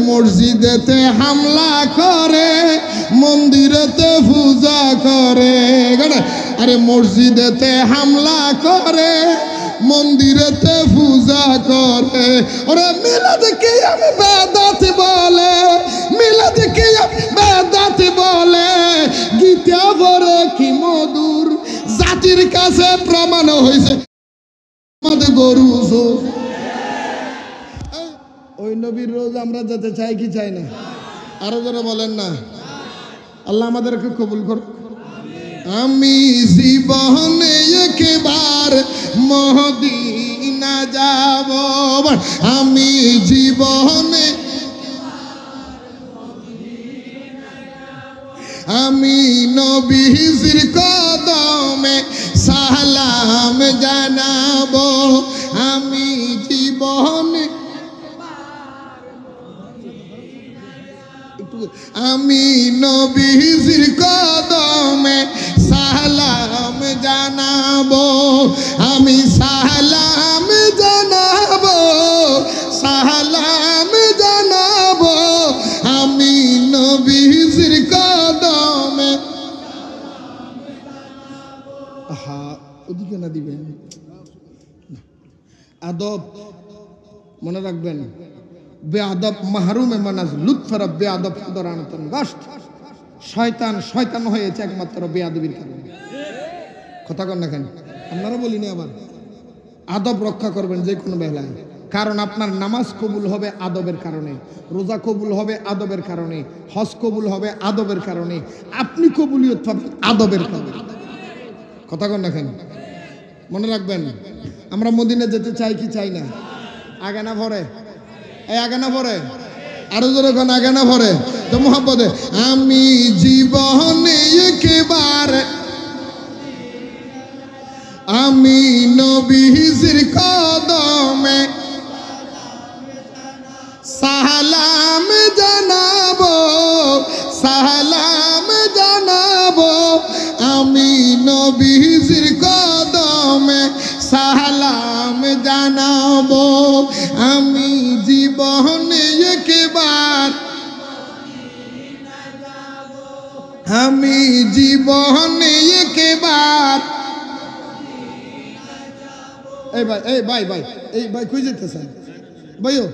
মসজিদেতে হামলা করে, মন্দিরেতে পূজা করে। আরে মসজিদেতে হামলা করে, মন্দিরেতে পূজা করে। ওরে মিলাদকে আমি বেদাত বলে, মিলাদকে আমি বেদাত বলে। গীতা পড়ে কি মধুর, জাতির কাছে প্রমাণ হয়েছে আমাদের গরু। ওই নবীর রোজ আমরা যেতে চাই কি চাই না? আরো যারা বলেন না, আল্লাহ আমাদেরকে কবুল করুন। আমি জীবনে একবার মদিনা যাব, আমি জীবনে, আমি নবীজির কদমে সালাম জানাবো। আমি জীবনে, আমি নবীজির কদমে সালাম জানাবো। আমি সালাম জানাবো, সালাম জানাবো। আমি নবীজির কদমে। আহা, ওদিকে না দিবেন। আদব মনে রাখবেন, বেআদব মাহরুমে মানাজ লুৎফর বেআদব খুদরানতন গাস্ট। শয়তান শয়তান হয়েছে একমাত্র বেআদবির কারণে। কথা কন না কেন? আপনারা বলিনি আবার আদব রক্ষা করবেন যে কোনো বেলায়, কারণ আপনার নামাজ কবুল হবে আদবের কারণে, রোজা কবুল হবে আদবের কারণে, হজ কবুল হবে আদবের কারণে, আপনি কবুলিয়ত পাবেন আদবের কারণে। কথা কন না কেন? মনে রাখবেন, আমরা মদিনা যেতে চাই কি চাই না? আগে না ভরে, এই আগে না ভরে, আরো জোরে কোন আগে না ভরে তো মোহাম্মদে। আমি জীবনে একবার, আমি নবীজির কদমে সালাম জানাবো, সালাম জানাবো। আমি নবীজির কদমে সালাম জানাবো। আমি জীবনে একবার, আমি জীবনে একবার। এই ভাই, এই ভাই, ভাই, এই ভাই কই যেতেছেন ভাইও?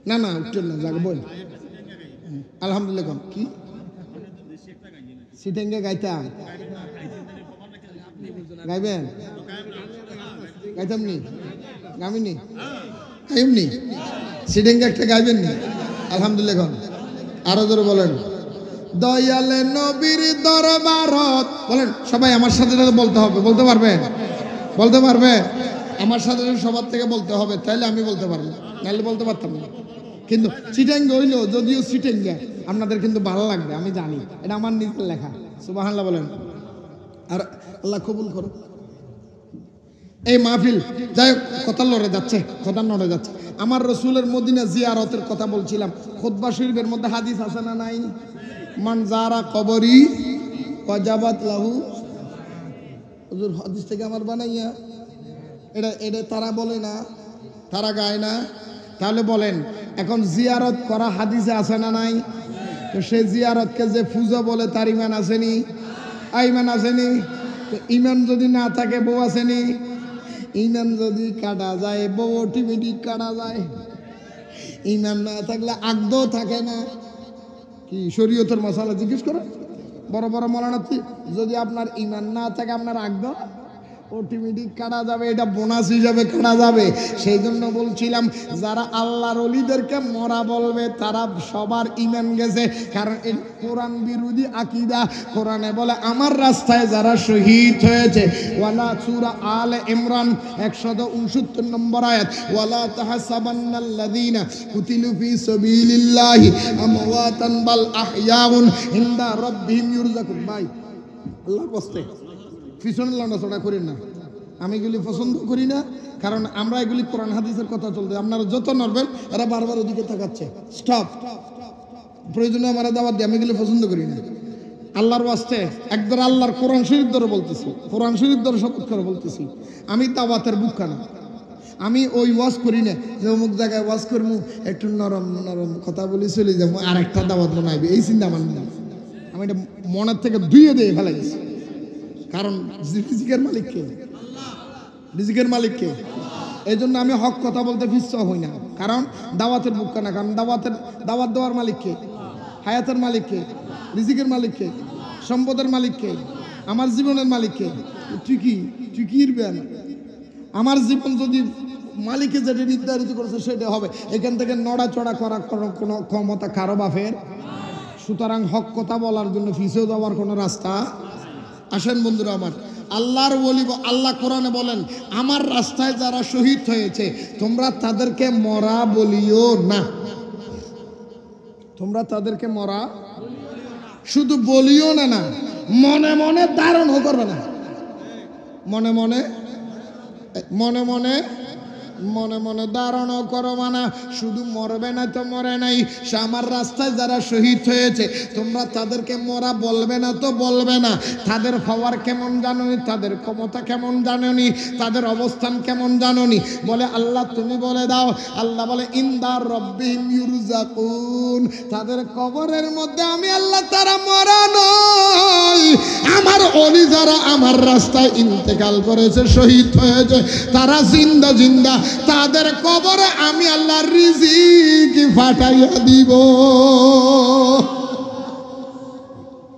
না না উঠছেন না, যাক বল। আলহামদুলিল্লাহ। কি সিটেঙ্গে গাইতা গাইবেন? গাইতাম নি, গামিনি, গাইমনি, সিটেঙ্গে একটা গাইবেন নি? আলহামদুলিল্লাহ। আরো জোরে বলেন, দয়ালে নবীর দরবারত। বলেন সবাই আমার সাথে বলতে হবে, বলতে পারবেন? বলতে পারবে? আমার সাথে সবার থেকে বলতে হবে, তাইলে আমি বলতে পারবো, নাহলে বলতে পারতাম না। কিন্তু সিটেঙ্গে হইলো, যদিও সিটেঙ্গে আপনাদের কিন্তু ভালো লাগবে, আমি জানি, এটা আমার নিজের লেখা। সুবহানাল্লাহ বলেন। আর আল্লাহ কবুল করো এই মাহফিল। যাই হোক, কথা লড়ে যাচ্ছে, কথা নড়ে যাচ্ছে। আমার রসুলের মদিনা জিয়ারতের কথা বলছিলাম। খুতবা শরীফের মধ্যে হাদিস আছে না নাই? মান যারা কবরি ওয়াজাবাত লাহু। হুজুর হাদিস থেকে আমার বানাইয়া, এটা এটা তারা বলে না, তারা গায় না। তাহলে বলেন, এখন জিয়ারত করা হাদিসে আছে না নাই? তো সে জিয়ারতকে যে পূজা বলে তার ইমান আসেনি? ইমান আসেনি? তো ইমান যদি না থাকে বউ আসেনি? ইমান যদি কাটা যায় বউ অটোমেটিক কাটা যায়। ইমান না থাকলে আগদও থাকে না। কি শরীয়তের মশালা জিজ্ঞেস করে বড় বড় মৌলানা, যদি আপনার ইমান না থাকে আপনার আগদ অটোমেটিক কাটা যাবে, এটা বোনাস হিসাবে কাটা যাবে। সেই জন্য বলছিলাম, যারা আল্লাহর ওলিদেরকে মরা বলবে তারা সবার ইমান গেছে, কারণ এই কোরআন বিরোধী আকীদা। কোরআনে বলে আমার রাস্তায় যারা শহীদ হয়েছে, ওয়ালা সূরা আলে ইমরান 169 নম্বর আয়াত, ওয়ালা তাহসাবান্নাল্লাযীনা কুতিলু ফী সাবিলিল্লাহি আমওয়াতান বাল আহইয়াউন ইনদা রাব্বিহিম ইউরযাকুন। ভাই আল্লাহর কষ্টে পিছনে লন্ডা করি না, আমি এগুলি পছন্দ করি না, কারণ আমরা এগুলি কোরআন হাদিসের কথা চলতে, আপনারা যত নড়বেন এরা বারবার ওদিকে তাকাচ্ছে। স্টপ, প্রয়োজনে আমার দাওয়াত দিয়ে, আমি এগুলি পছন্দ করি না। আল্লাহর ওয়াস্তে একবার আল্লাহর কোরআন শরীফ ধরে বলতেছি, কোরআন শরীফ ধরে শপথ করে বলতেছি, আমি দাওয়াতের বুক কানা, আমি ওই ওয়াজ করি না যে অমুক জায়গায় ওয়াজ করবো একটু নরম নরম কথা বলি চলে যাবো আর একটা দাওয়াত বানাইবে, এই চিন্তা আমার নেই। আমি এটা মনের থেকে ধুয়ে দিয়ে ফেলে গেছি। কারণ রিজিকের মালিক কে? রিজিকের মালিক কে? এই জন্য আমি হক কথা বলতে পিছু হই না। কারণ দাওয়াতের বুক না, কারণ দাওয়াত দেওয়ার মালিক কে? হায়াতের মালিক কে? রিজিকের মালিক কে? সম্পদের মালিক কে? আমার জীবনের মালিক কে? তুই কি ইরবেন? আমার জীবন যদি মালিকে যেটা নির্ধারিত করেছে সেটা হবে। এখান থেকে নড়াচড়া করার কোনো ক্ষমতা কারো বাপের। সুতরাং হক কথা বলার জন্য পিছিয়ে যাওয়ার কোনো রাস্তা। আসেন বন্ধুরা আমার, আল্লাহর ওলি, আল্লাহ কোরআনে বলেন আমার রাস্তায় যারা শহীদ হয়েছে তোমরা তাদেরকে মরা বলিও না। তোমরা তাদেরকে মরা শুধু বলিও না, না মনে মনে ধারণও করবে না। মনে মনে ধারণা করো মানা, শুধু মরবে না তো মরে নাই। সে আমার রাস্তায় যারা শহীদ হয়েছে তোমরা তাদেরকে মরা বলবে না তো বলবে না। তাদের পাওয়ার কেমন জানোনি, তাদের ক্ষমতা কেমন জানোনি, তাদের অবস্থান কেমন জানোনি। বলে আল্লাহ তুমি বলে দাও। আল্লাহ বলে ইনদার রব্বিহিম ইউরজাকুন, তাদের কবরের মধ্যে আমি আল্লাহ তারা মরা নয়। আমার ওলি যারা আমার রাস্তায় ইন্তেকাল করেছে, শহীদ হয়েছে, তারা জিন্দা জিন্দা, তাদের কবরে আমি আল্লাহর রিজিক ফাটাইয়া দিব।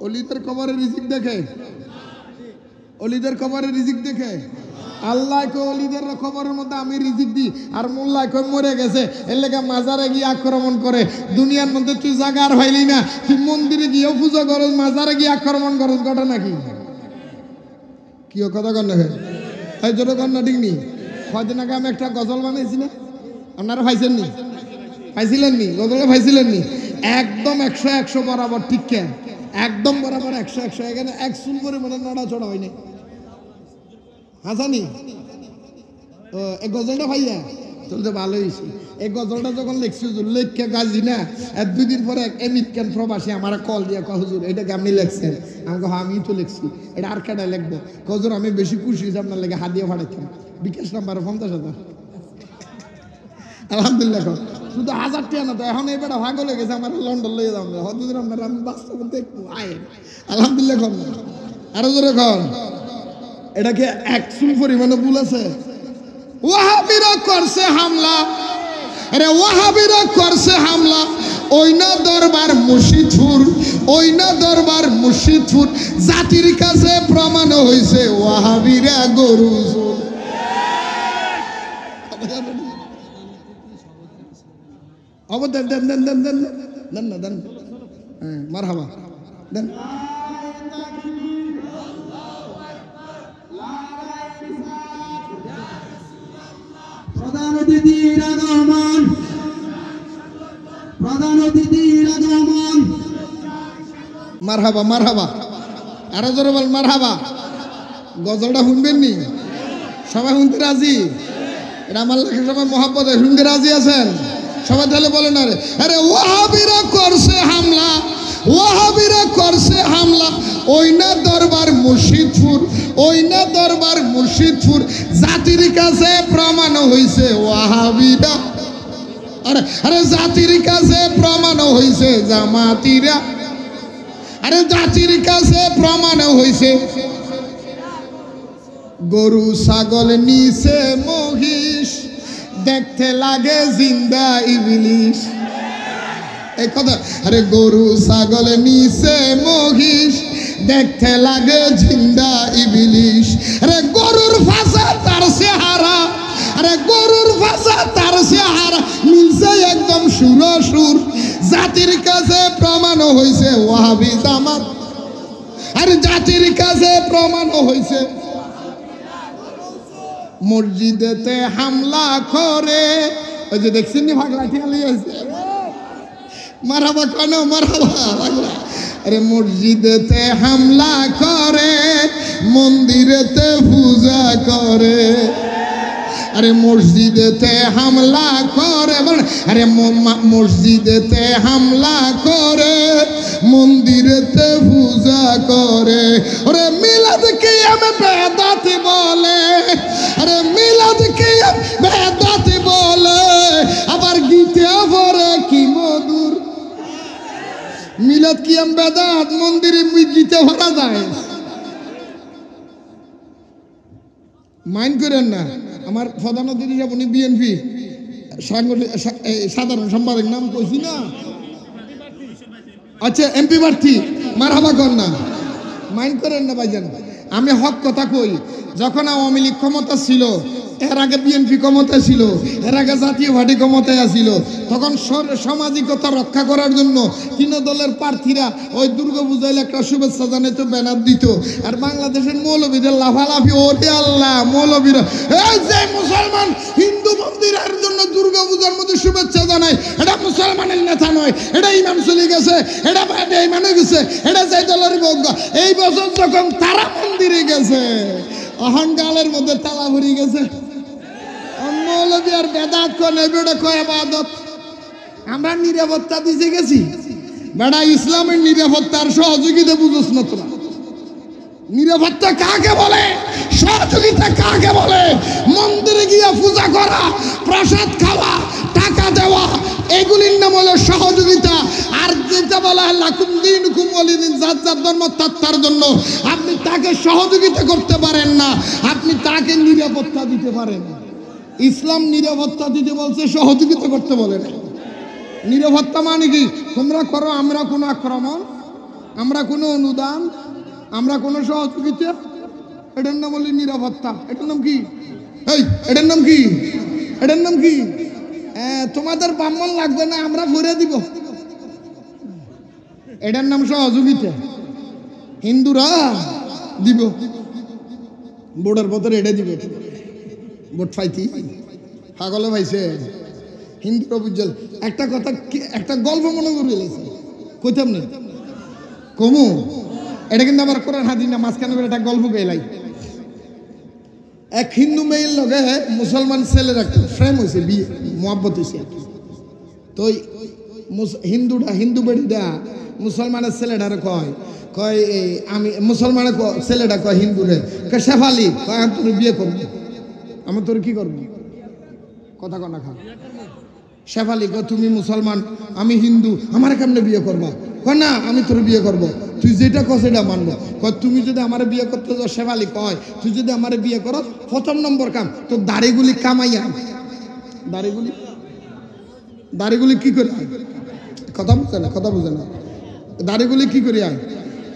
ওলিদের কবরে রিজিক দেখে, ওলিদের কবরে রিজিক দেখে আল্লাহ কই ওলিদের কবরের মধ্যে আমি রিজিক দিই। আর মোল্লা কই মরে গেছে এর লেগে মাজারে গিয়ে আক্রমণ করে। দুনিয়ার মধ্যে তুই জায়গা আর পাইলি না, তুই মন্দিরে গিয়েও পুজো করস, মাজারে গিয়ে আক্রমণ করস, ঘটনা কি? কি কথা কর না এই জোরে কর না, ঠিক নি? কয়দিন আগে আমি একটা গজল বানাইছি না, আপনারা পাইছেন নি? পাইছিলেন নি? গজলটা পাইছিলেন নি? একদম 100 বরাবর, ঠিক কে? একদম বরাবর 100 এখানে এক চুল পরিমাণে নড়াচড়া হয়নি। হাসানি এই গজলটা ভাইয়া চলতে ভালো হয়েছে। এই গজলটা যখন লিখছি লেখকে গাজি না, 2 দিন পরে আমেরিকান প্রবাসী আমার কল দিয়ে হুজুর এটা আপনি লিখছেন? আমাকে হ্যাঁ আমি তো লিখছি, এটা আর কেটে লিখবো। হুজুর আমি বেশি খুশি হয়েছি, আপনার লেগে হাত দিয়ে ফাটাইতাম। বিকাশ নাম্বার 50,000। আলহামদুলিল্লাহ, শুধু 1000 টাকা না তো, এখন এই বেটা ভাগ হয়ে গেছে আমার লন্ডন লইয়ে যাবো। হয়তো আপনার আমি বাস্তব দেখবো আয়। আলহামদুলিল্লাহ খন আরো জোরে খন। এটাকে এক চুল পরিমাণে ভুল আছে। ওয়াহাবিরা করছে হামলা, আরে ওয়াহাবিরা করছে হামলা। ওইনা দরবার মুর্শিদপুর, ওইনা দরবার মুর্শিদপুর, জাতির কাছে প্রমাণ হয়েছে ওয়াহাবিরা গরু। দেন দেন দেন দেন দেন দেন না দেন, হ্যাঁ মারহাবা দেন। প্রধান অতিথির আগমন, প্রধান অতিথির আগমন। মারহাবা মারহাবা, আরো জোরে বল মারহাবা। গজলটা শুনবেন নি? সবাই শুনতে রাজি? এটা আমার লেখা সবাই মহাব্বতে শুনতে রাজি আছেন? সবাই তাহলে বলেন আরে আরে ওয়াহাবিরা করছে হামলা, ওয়াহাবিরা করছে হামলা। ওইনা দরবার মুর্শিদপুর, ওইনা দরবার মুর্শিদপুর, জাতির কাছে প্রমাণ হইছে ওয়াহাবিরা। আরে আরে জাতির কাছে প্রমাণ হইছে জামাতিরা। আরে জাতির কাছে প্রমাণ হইছে গরু ছাগল নিচে মহিষ, দেখতে লাগে জিন্দা ইবলিশ। এই কথা, আরে গরু ছাগল নিচে মহিষ, দেখতে লাগে জিন্দা ইবলিশ। আরে গরুর ভাষা তার চেহারা, আরে গরুর ভাষা তার চেহারা মিলছে একদম সুর। জাতির কাছে প্রমাণ হয়েছে ওয়াহাবি জামাত, আর জাতির কাছে প্রমাণ হয়েছে। মসজিদেতে হামলা করে, ওই যে দেখছেন নি ভাগলা ঠিয়ালি আছে, মারহাবা কেন মারহাবা। আরে মসজিদেতে হামলা করে, মন্দিরেতে পূজা করে। আরে মসজিদেতে হামলা করে, আরে মসজিদেতে হামলা করে, মন্দিরেতে পূজা করে। আরে মিলা মিলাদকে আমি বেদাত বলে, আরে মিলাদকে বেদাত বলে, আবার গীতে ভরে কি মধুর। মিলাদ কি আমি বেদাত, মন্দিরে গীতে ভরা যায়? মাইন্ড করেন না। আমার প্রধান অতিথি উনি বিএনপি সাধারণ সম্পাদক, নাম কইছি না? আচ্ছা, এমপি প্রার্থী, মারহাবা কর না, মাইন্ড করেন না ভাইজান। আমি হক কথা কই। যখন আওয়ামী লীগ ক্ষমতা ছিল, এর আগে বিএনপি ক্ষমতা ছিল, এর আগে জাতীয় পার্টি ক্ষমতায় আসিল, তখন সামাজিকতা রক্ষা করার জন্য তিন দলের প্রার্থীরা ওই দুর্গা পূজায় একটা শুভেচ্ছা জানাইতো, ব্যানার দিত। আর বাংলাদেশের মৌলবীদের লাফালাফি, ওরে আল্লাহ, মৌলবীরা এই যে মুসলমান হিন্দু মন্দিরের জন্য দুর্গা পূজার মধ্যে শুভেচ্ছা জানায়, এটা মুসলমানের নেতা নয়, এটা ইমাম চলে গেছে, এটা ইমান হয়ে গেছে, এটা যে দলের বজ্ঞ। এই বছর যখন তারা মন্দিরে গেছে, অহংকালের মধ্যে তালা ভরে গেছে। মৌলবী আর বেদাত কয় ইবাদত। আমরা নিরাপত্তা দিতে গেছি, বেটা ইসলামের নিরাপত্তার সহযোগিতা বুঝোস না তোরা। নিরাপত্তা কাকে বলে, সহযোগিতা কাকে বলে? মন্দিরে গিয়ে পূজা করা, প্রসাদ খাওয়া, টাকা দেওয়া, এগুলির নাম হলো সহযোগিতা। আর যেটা বলা হয় লাকুম দীনুকুম ওয়ালিদিন, যার যার ধর্ম তার জন্য, আপনি তাকে সহযোগিতা করতে পারেন না, আপনি তাকে নিরাপত্তা দিতে পারেন। ইসলাম নিরাপত্তা দিতে বলছে, সহযোগিতা করতে বলে না। নিরাপত্তা মানে কি? তোমরা করো, আমরা কোনো আক্রমণ, আমরা কোনো অনুদান, আমরা কোনো সহযোগিতা, এটার নাম হলো নিরাপত্তা। এটার নাম কি? এই এটার নাম কি? এটার নাম কি? তোমাদের ব্রাহ্মণ লাগবে না, আমরা ভরে দিব, এটার নাম সহযোগিতা। হিন্দুরা দিব, বোর্ডের ভেতরে এটা দিবে, ভোট পাইতি পাগলে পাইছে হিন্দুরা বুঝল। একটা কথা, একটা গল্প মনে করে কইতাম না কমু, এটা কিন্তু আমার কোরআন হাদিস না, মাঝখানে একটা গল্প গেলাই। এক হিন্দু মেয়ের লগে মুসলমান ছেলের একটা ফ্রেম হয়েছে, বিয়ে মোহাব্বত হয়েছে। তো হিন্দু বেড়িটা মুসলমানের ছেলেটারে কয় আমি মুসলমানের ছেলেটা কয় হিন্দুরে, শেফালি কয় আমি তোর বিয়ে করবো। আমি তোর কি করবো? কথা কনা খা। শেফালি কয় তুমি মুসলমান, আমি হিন্দু, আমার কেমনে বিয়ে করবা? কয় না, আমি তোর বিয়ে করবো, তুই যেটা কর সেটা মানবো। কয় তুমি যদি আমার বিয়ে করতে যাও, শেফালি কয় তুই যদি আমার বিয়ে করো, প্রথম নম্বর কাম তোর দাড়িগুলি কামাইয়া। দাড়িগুলি কি করে? কথা বুঝে না, দাড়িগুলি কি করে আয়?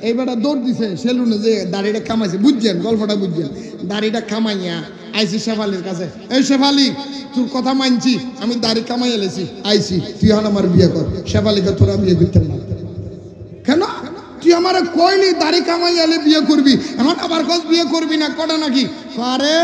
এইবারটা দৌড় দিছে সেলুনে, যে দাড়িটা কামাইছে, বুঝছেন গল্পটা, বুঝছেন? দাড়িটা কামাইয়া আইসি শেফালির কাছে, এই শেফালি তোর কথা মানছি, আমি দাড়ি কামাই এলেছি, আইসি, তুই এখন আমার বিয়ে কর। শেফালিকে তোরা বিয়ে করতে না কেন? তুই আমার কইলি দাড়ি কামাই এলে বিয়ে করবি, এখন আবার কস বিয়ে করবি না, কটা নাকি? আরে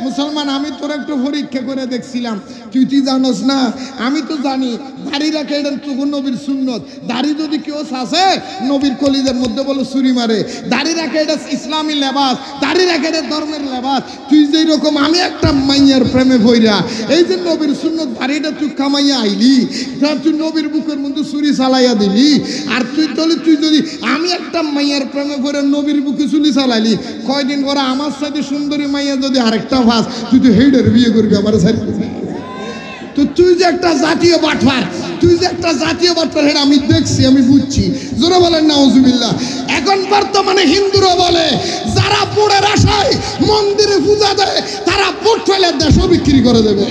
মুসলমান, আমি তোর একটু পরীক্ষা করে দেখছিলাম, তুই জানোস না? আমি তো জানি দাড়ি রাখে, এটা তখন নবীর সুন্নত। দাড়ি যদি কেউ চাষে, নবীর কলিদের মধ্যে বলো চুরি মারে। দাড়ি রাখে, এটা ইসলামী লেবাস, দাড়ি রাখে এটা ধর্মের লেবাস। তুই যেই রকম আমি একটা মাইয়ার প্রেমে ভইরা, এই যে নবীর সুন্নত দাড়িটা তুই কামাইয়া আইলি, তুই নবীর বুকের মধ্যে চুরি চালাইয়া দিলি। আর তুই যদি আমি একটা মাইয়ার প্রেমে ভরে নবীর বুকে চুরি চালাইলি, কয়দিন পরে আমার সাথে সুন্দরী মাইয়া যদি আরেকটা ভাস, তুই তো হেইডের বিয়ে করবি আমার সাথে। তো তুই যে একটা জাতীয় বাটফার, এটা আমি দেখছি, আমি বুঝছি। জোরে বলেন নাউজুবিল্লাহ। এখন বর্তমানে হিন্দুরা বলে, যারা বুড়ের আশায় মন্দিরে পূজা দেয়, তারা বুট ফেলে দেশও বিক্রি করে দেবে।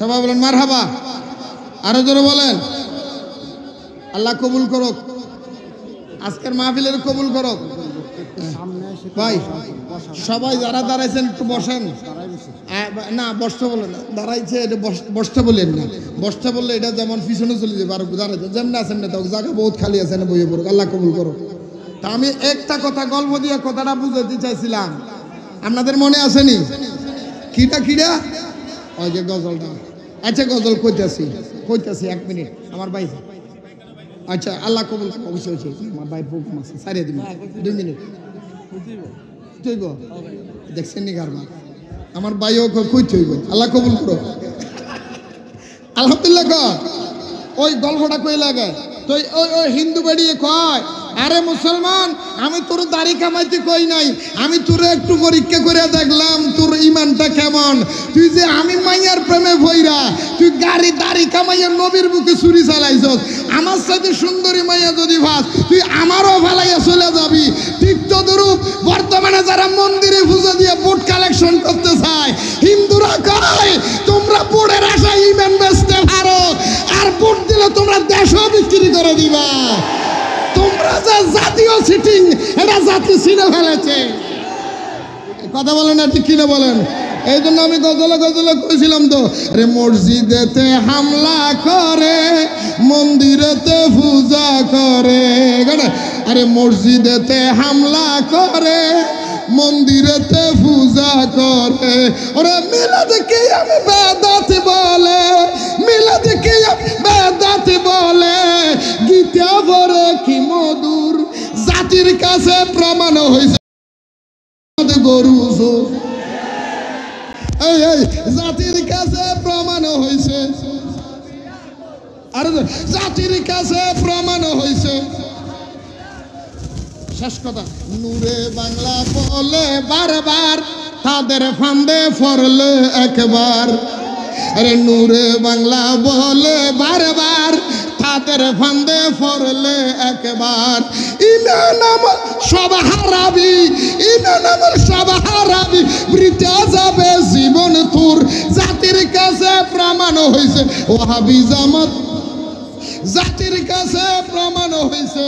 সবাই বলেন মারহাবা, আরো জোরে বলেন। আল্লাহ কবুল করুক, আজকের মাহফিলের কবুল করুক। ভাই সবাই যারা দাঁড়াইছেন একটু বসেন। না বসতে বলেন না, দাঁড়াইছে এটা বসতে বলেন না, বসতে বললে এটা যেমন পিছনে চলে যাবে। আর দাঁড়াইছে যেমন আছেন না, তো জায়গা বহুত খালি আছে না, বইয়ে পড়ুক। আল্লাহ কবুল করুক। তা আমি একটা কথা গল্প দিয়ে কথাটা বুঝাতে চাইছিলাম, আপনাদের মনে আসেনি? কিটা ওই যে গজলটা। আচ্ছা গজল কইতাছি 1 মিনিট আমার ভাই। আচ্ছা আল্লাহ কবুল, অবশ্যই আমার ভাই প্রোগ্রাম আছে, সারিয়ে দিন 2 মিনিট। হইব দেখছেন নি কারবার আমার ভাইও কই হইব আল্লাহ কবুল করো আলহামদুলিল্লাহ কর ওই গল্পটা কই লাগে তো ওই হিন্দু বেড়িয়ে কয় আরে মুসলমান আমি তোর দাড়ি কামাইতে কই নাই আমি তোর একটু পরীক্ষা করে দেখলাম তোর ইমানটা কেমন তুই যে আমি মাইয়ার প্রেমে ভইরা তুই দাড়ি কামাইয়া নবীর বুকে ছুরি চালাইছস আমার সাথে সুন্দরী মাইয়া যদি ভাস তুই আমারও ভালাইয়া চলে যাবি ঠিক তদরূপ বর্তমানে যারা মন্দিরে পূজা দিয়ে ভোট কালেকশন করতে চায় হিন্দুরা কয় তোমরা ভোটের আশায় ইমান বেচতে পারো আর ভোট দিলে তোমরা দেশও বিক্রি করে দিবা তোমরা যে জাতীয় সিটিং এটা জাতি ছিঁড়ে ফেলেছে কথা বলেন না ঠিক কিনা বলেন এই জন্য আমি গজলে কইছিলাম তো আরে মসজিদেতে হামলা করে মন্দিরেতে পূজা করে আরে মসজিদেতে হামলা করে মন্দিরেতে পূজা করে ওরে মিলাদকে আমি বেদাত বলে মিলাদকে আমি বেদাত বলে গীতা পড়ে কি মধুর জাতির কাছে প্রমাণ হয়েছে গরু এই জাতির কাছে প্রমাণ হয়েছে আর জাতির কাছে প্রমাণ হয়েছে শেষ কথা নূরে বাংলা বলে বারবার তাদের ফান্দে পড়লে একবার আরে নূরে বাংলা বলে বারবার তাদের ফান্দে পড়লে একবার ইমান আমার সব হারাবি ইমান আমার সব হারাবি বৃথা যাবে জীবন তোর জাতির কাছে প্রমাণ হয়েছে ওয়াহাবি জামাত জাতির কাছে প্রমাণ হয়েছে